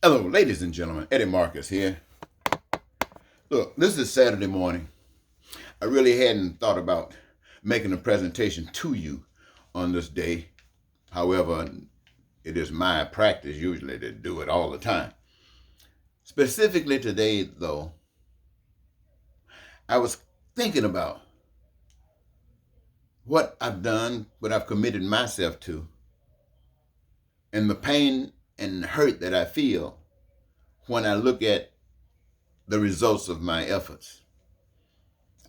Hello, ladies and gentlemen. Eddie Marcus here. Look, this is Saturday morning. I really hadn't thought about making a presentation to you on this day. However, it is my practice usually to do it all the time. Specifically today, though, I was thinking about what I've done, what I've committed myself to, and the pain and hurt that I feel when I look at the results of my efforts.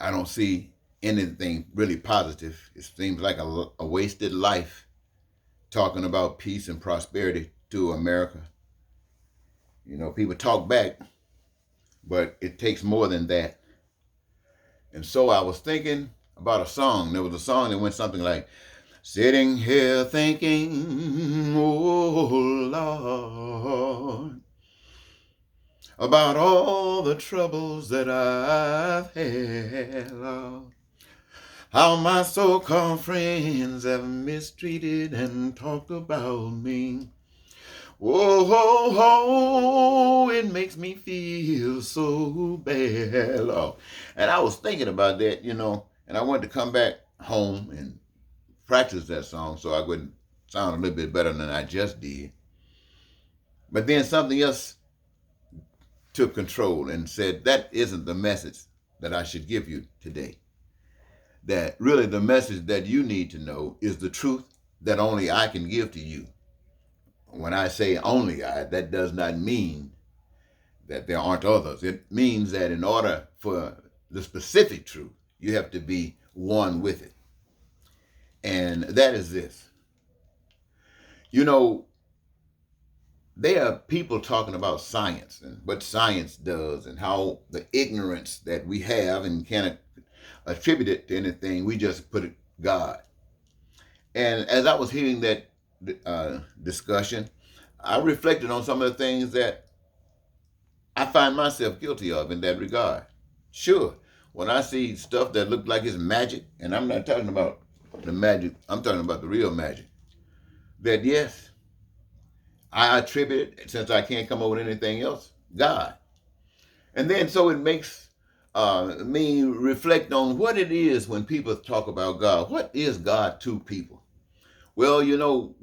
I don't see anything really positive. It seems like a wasted life talking about peace and prosperity to America. You know, people talk back, but it takes more than that. And so I was thinking about a song. There was a song that went something like, sitting here thinking, oh Lord, about all the troubles that I've had, Lord. How my so-called friends have mistreated and talked about me. Whoa, ho, ho, it makes me feel so bad, Lord. And I was thinking about that, and I wanted to come back home and practice that song so I would sound a little bit better than I just did. But then something else took control and said, that isn't the message that I should give you today. That really the message that you need to know is the truth that only I can give to you. When I say only I, that does not mean that there aren't others. It means that in order for the specific truth, you have to be one with it. And that is this. You know, there are people talking about science and what science does and how the ignorance that we have and can't attribute it to anything, we just put it God. And as I was hearing that discussion, I reflected on some of the things that I find myself guilty of in that regard. Sure, when I see stuff that looks like it's magic, and I'm not talking about the magic, I'm talking about the real magic, that yes, I attribute it, since I can't come up with anything else, God. And then so it makes me reflect on what it is when people talk about God. What is God to people? Well,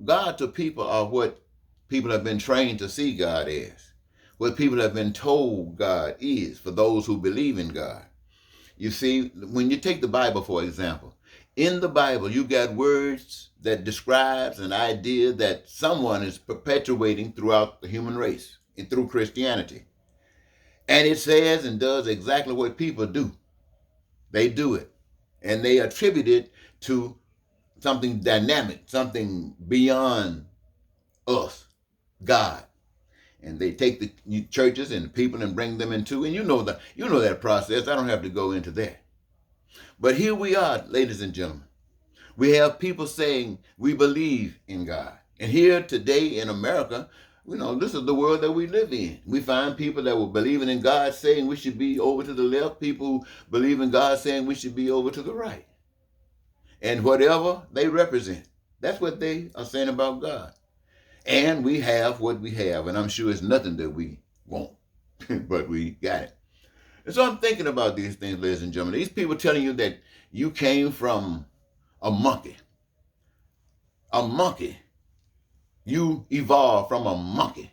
God to people are what people have been trained to see God as, what people have been told God is for those who believe in God. You see, when you take the Bible, for example, in the Bible, you got words that describes an idea that someone is perpetuating throughout the human race and through Christianity. And it says and does exactly what people do. They do it. And they attribute it to something dynamic, something beyond us, God. And they take the churches and the people and bring them into, and you know that process. I don't have to go into that. But here we are, ladies and gentlemen. We have people saying we believe in God. And here today in America, this is the world that we live in. We find people that were believing in God saying we should be over to the left, people who believe in God saying we should be over to the right. And whatever they represent, that's what they are saying about God. And we have what we have, and I'm sure it's nothing that we want, but we got it. And so I'm thinking about these things, ladies and gentlemen. These people telling you that you came from a monkey. A monkey. You evolved from a monkey.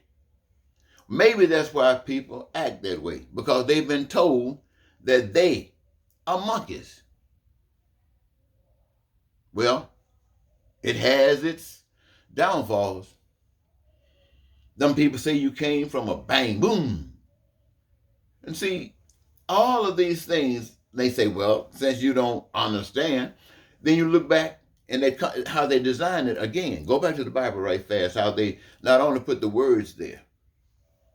Maybe that's why people act that way, because they've been told that they are monkeys. Well, it has its downfalls. Them people say you came from a bang, boom. And see, all of these things, they say, well, since you don't understand, then you look back and how they designed it again. Go back to the Bible right fast, how they not only put the words there,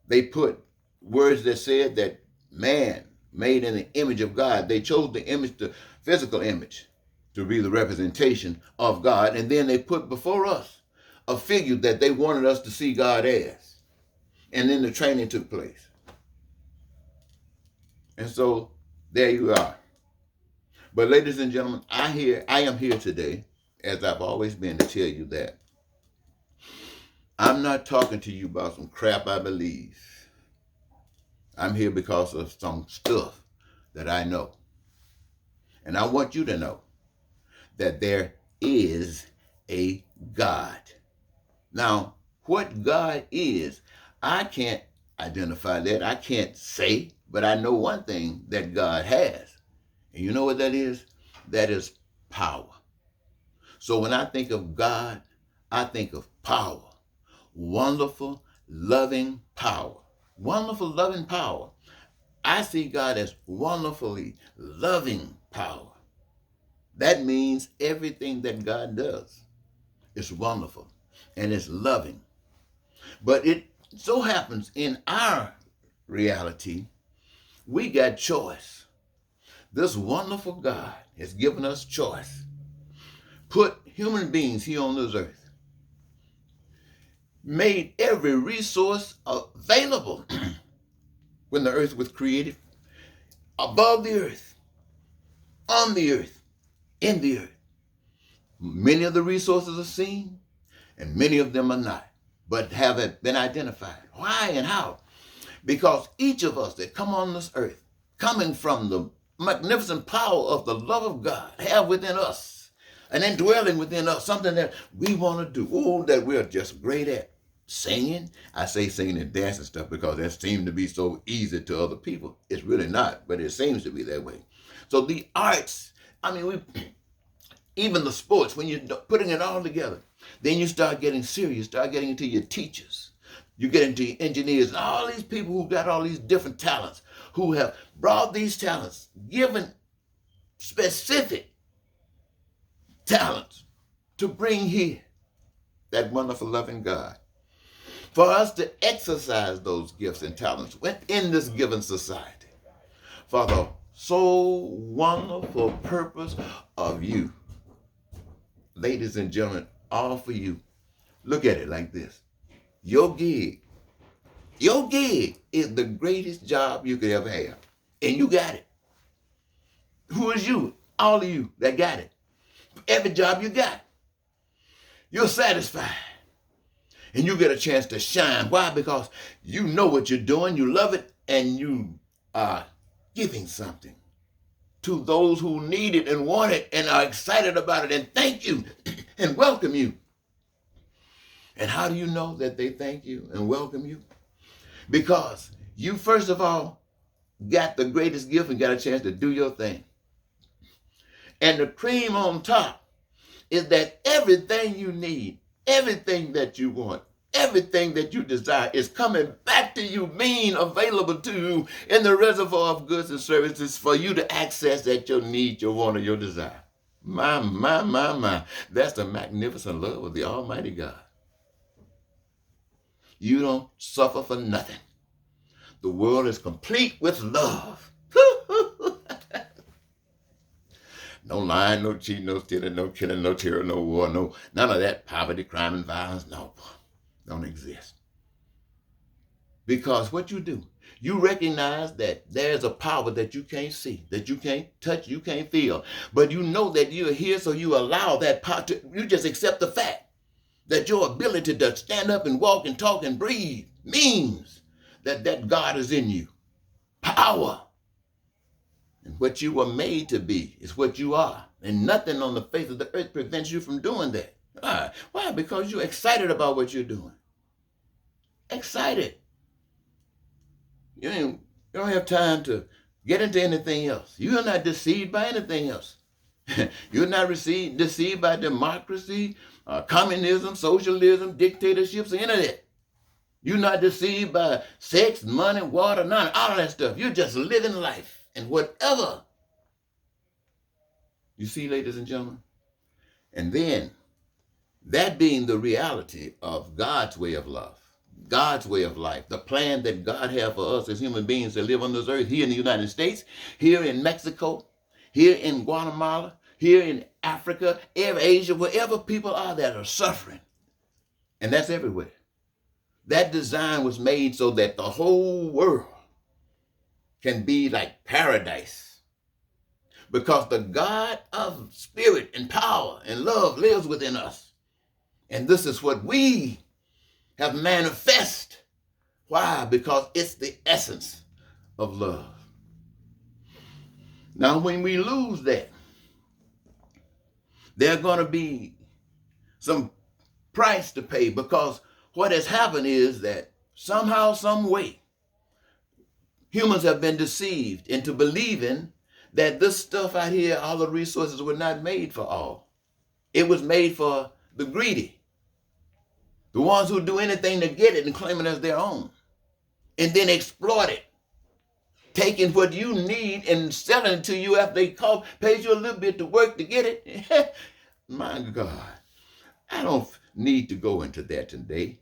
they put words that said that man made in the image of God. They chose the image, the physical image, to be the representation of God. And then they put before us a figure that they wanted us to see God as. And then the training took place. And so there you are. But ladies and gentlemen, I am here today, as I've always been, to tell you that I'm not talking to you about some crap I believe. I'm here because of some stuff that I know. And I want you to know that there is a God. Now, what God is, I can't identify that. I can't say, but I know one thing that God has. And you know what that is? That is power. So when I think of God, I think of power. Wonderful, loving power. Wonderful, loving power. I see God as wonderfully loving power. That means everything that God does is wonderful and it's loving. But it so happens in our reality, we got choice. This wonderful God has given us choice. Put human beings here on this earth. Made every resource available when the earth was created. Above the earth, on the earth, in the earth. Many of the resources are seen and many of them are not, but have been identified. Why and how? Because each of us that come on this earth, coming from the magnificent power of the love of God, have within us, and indwelling within us, something that we want to do, that we're just great at. Singing, I say singing and dancing stuff because that seems to be so easy to other people. It's really not, but it seems to be that way. So the arts, even the sports, when you're putting it all together, then you start getting serious, start getting into your teachers. You get into your engineers and all these people who got all these different talents, who have brought these talents, given specific talents to bring here that wonderful loving God. For us to exercise those gifts and talents within this given society for the so wonderful purpose of you. Ladies and gentlemen, all for you. Look at it like this. Your gig is the greatest job you could ever have. And you got it. Who is you? All of you that got it. Every job you got. You're satisfied. And you get a chance to shine. Why? Because you know what you're doing, you love it, and you are giving something to those who need it and want it and are excited about it and thank you and welcome you. And how do you know that they thank you and welcome you? Because you, first of all, got the greatest gift and got a chance to do your thing. And the cream on top is that everything you need, everything that you want, everything that you desire is coming back to you, being available to you in the reservoir of goods and services for you to access at your need, your want, or your desire. My. That's the magnificent love of the Almighty God. You don't suffer for nothing. The world is complete with love. No lying, no cheating, no stealing, no killing, no terror, no war, no none of that poverty, crime, and violence. No, don't exist. Because what you do, you recognize that there's a power that you can't see, that you can't touch, you can't feel. But you know that you're here, so you allow that power to, you just accept the fact that your ability to stand up and walk and talk and breathe means that God is in you. Power. And what you were made to be is what you are. And nothing on the face of the earth prevents you from doing that. Why? Because you're excited about what you're doing. Excited. You don't have time to get into anything else. You're not deceived by anything else. You're not deceived by democracy, communism, socialism, dictatorships, or any of that. You're not deceived by sex, money, water, none, all of that stuff. You're just living life. And whatever. You see, ladies and gentlemen? And then, that being the reality of God's way of love, God's way of life, the plan that God has for us as human beings to live on this earth, here in the United States, here in Mexico, here in Guatemala, here in Africa, Asia, wherever people are that are suffering. And that's everywhere. That design was made so that the whole world can be like paradise. Because the God of spirit and power and love lives within us. And this is what we have manifest. Why? Because it's the essence of love. Now, when we lose that, there's going to be some price to pay, because what has happened is that somehow, some way, humans have been deceived into believing that this stuff out here, all the resources, were not made for all. It was made for the greedy, the ones who do anything to get it and claim it as their own, and then exploit it, taking what you need and selling it to you after they pays you a little bit to work to get it. My God, I don't need to go into that today.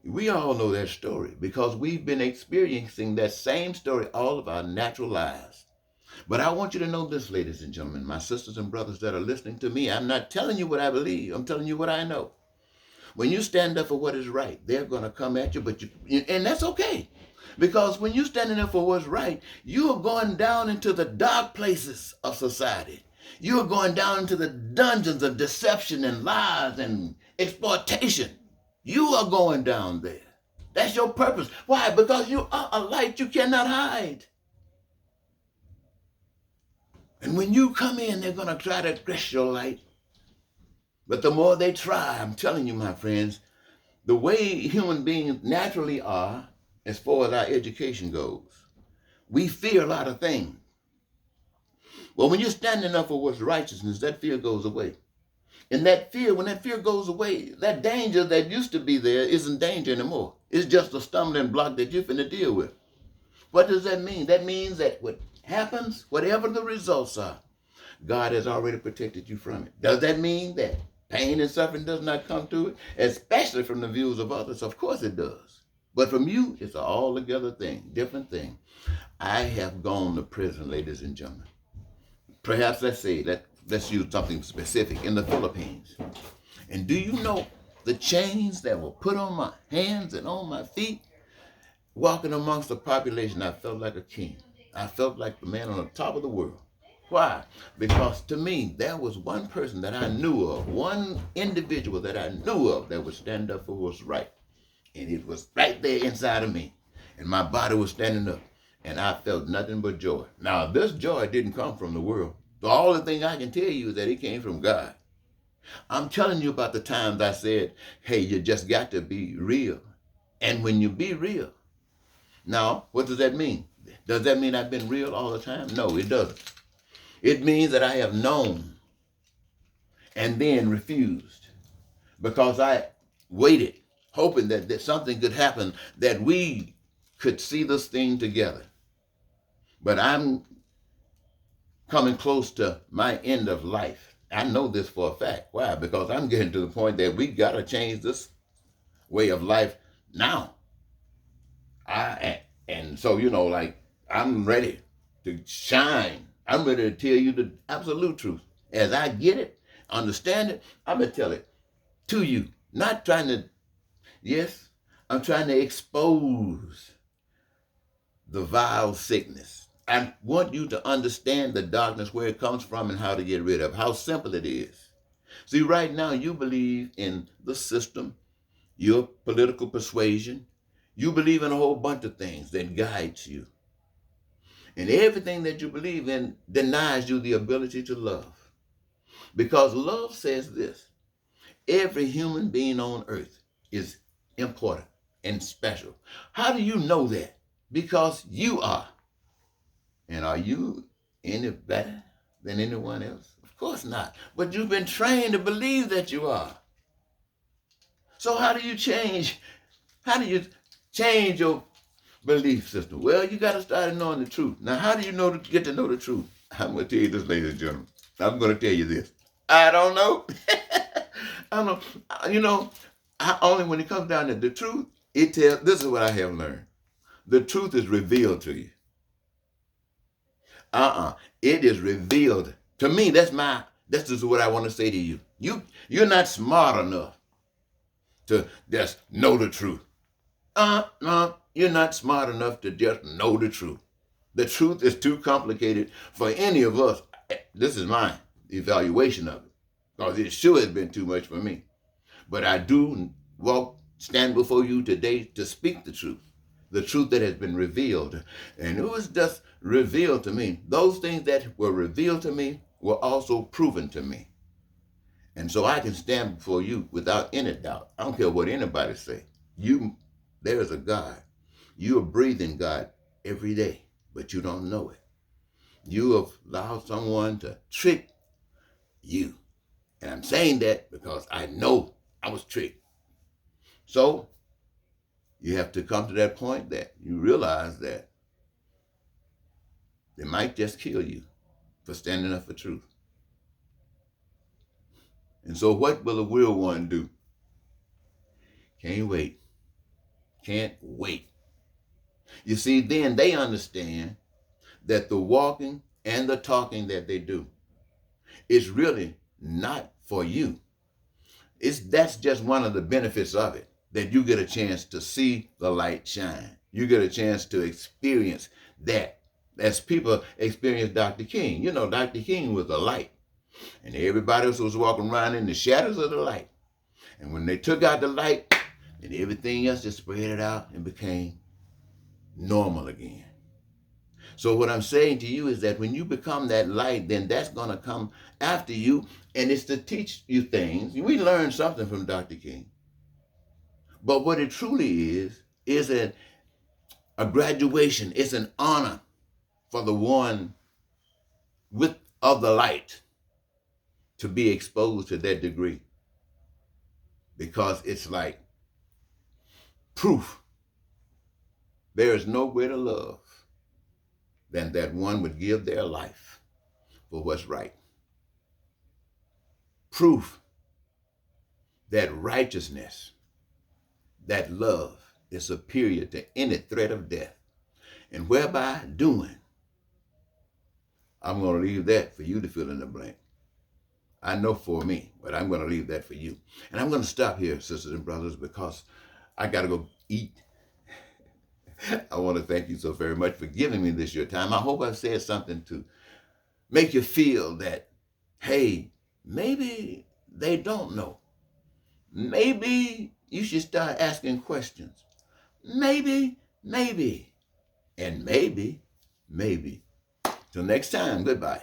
We all know that story because we've been experiencing that same story all of our natural lives. But I want you to know this, ladies and gentlemen, my sisters and brothers that are listening to me. I'm not telling you what I believe. I'm telling you what I know. When you stand up for what is right, they're going to come at you, and that's okay. Because when you're standing up for what's right, you are going down into the dark places of society. You are going down into the dungeons of deception and lies and exploitation. You are going down there. That's your purpose. Why? Because you are a light you cannot hide. And when you come in, they're going to try to quench your light. But the more they try, I'm telling you, my friends, the way human beings naturally are, as far as our education goes, we fear a lot of things. Well, when you're standing up for what's righteousness, that fear goes away. And that fear, when that fear goes away, that danger that used to be there isn't danger anymore. It's just a stumbling block that you're finna deal with. What does that mean? That means that what happens, whatever the results are, God has already protected you from it. Does that mean that pain and suffering does not come to it? Especially from the views of others. Of course it does. But from you, it's an altogether thing, different thing. I have gone to prison, ladies and gentlemen. Perhaps let's use something specific, in the Philippines. And do you know the chains that were put on my hands and on my feet? Walking amongst the population, I felt like a king. I felt like the man on the top of the world. Why? Because to me, there was one person that I knew of, one individual that I knew of that would stand up for what's right. And it was right there inside of me. And my body was standing up. And I felt nothing but joy. Now, this joy didn't come from the world. The only thing I can tell you is that it came from God. I'm telling you about the times I said, hey, you just got to be real. And when you be real, now, what does that mean? Does that mean I've been real all the time? No, it doesn't. It means that I have known and then refused because I waited, hoping that something could happen, that we could see this thing together. But I'm coming close to my end of life. I know this for a fact. Why? Because I'm getting to the point that we got to change this way of life now. And so, like, I'm ready to shine. I'm ready to tell you the absolute truth. As I get it, understand it, I'm going to tell it to you. Not trying to, yes, I'm trying to expose the vile sickness. I want you to understand the darkness, where it comes from and how to get rid of it, how simple it is. See, right now you believe in the system, your political persuasion. You believe in a whole bunch of things that guides you. And everything that you believe in denies you the ability to love. Because love says this: every human being on earth is important and special. How do you know that? Because you are. And are you any better than anyone else? Of course not. But you've been trained to believe that you are. So how do you change? How do you change your belief system? Well, you got to start knowing the truth. Now, how do you get to know the truth? I'm going to tell you this, ladies and gentlemen. I'm going to tell you this. I don't know. I don't know. Only when it comes down to the truth, this is what I have learned. The truth is revealed to you. It is revealed to me. This is what I want to say to you. You're not smart enough to just know the truth. You're not smart enough to just know the truth. The truth is too complicated for any of us. This is my evaluation of it, because it sure has been too much for me. But I do walk stand before you today to speak the truth that has been revealed. And it was just revealed to me. Those things that were revealed to me were also proven to me. And so I can stand before you without any doubt. I don't care what anybody say. There is a God. You are breathing God every day, but you don't know it. You have allowed someone to trick you. And I'm saying that because I know I was tricked. So you have to come to that point that you realize that they might just kill you for standing up for truth. And so what will the real one do? Can't wait. Can't wait. You see, then they understand that the walking and the talking that they do is really not for you. That's just one of the benefits of it, that you get a chance to see the light shine. You get a chance to experience that. As people experience Dr. King. You know, Dr. King was a light. And everybody else was walking around in the shadows of the light. And when they took out the light, then everything else just spread it out and became normal again. So what I'm saying to you is that when you become that light, then that's going to come after you, and it's to teach you things. We learned something from Dr. King. But what it truly is a graduation. It's an honor for the one of the light to be exposed to that degree. Because it's like proof. There is no greater love than that one would give their life for what's right. Proof that righteousness, that love is superior to any threat of death. And whereby doing, I'm going to leave that for you to fill in the blank. I know for me, but I'm going to leave that for you. And I'm going to stop here, sisters and brothers, because I got to go eat. I want to thank you so very much for giving me this your time. I hope I've said something to make you feel that, hey, maybe they don't know. Maybe you should start asking questions. Maybe. And maybe. Till next time, goodbye.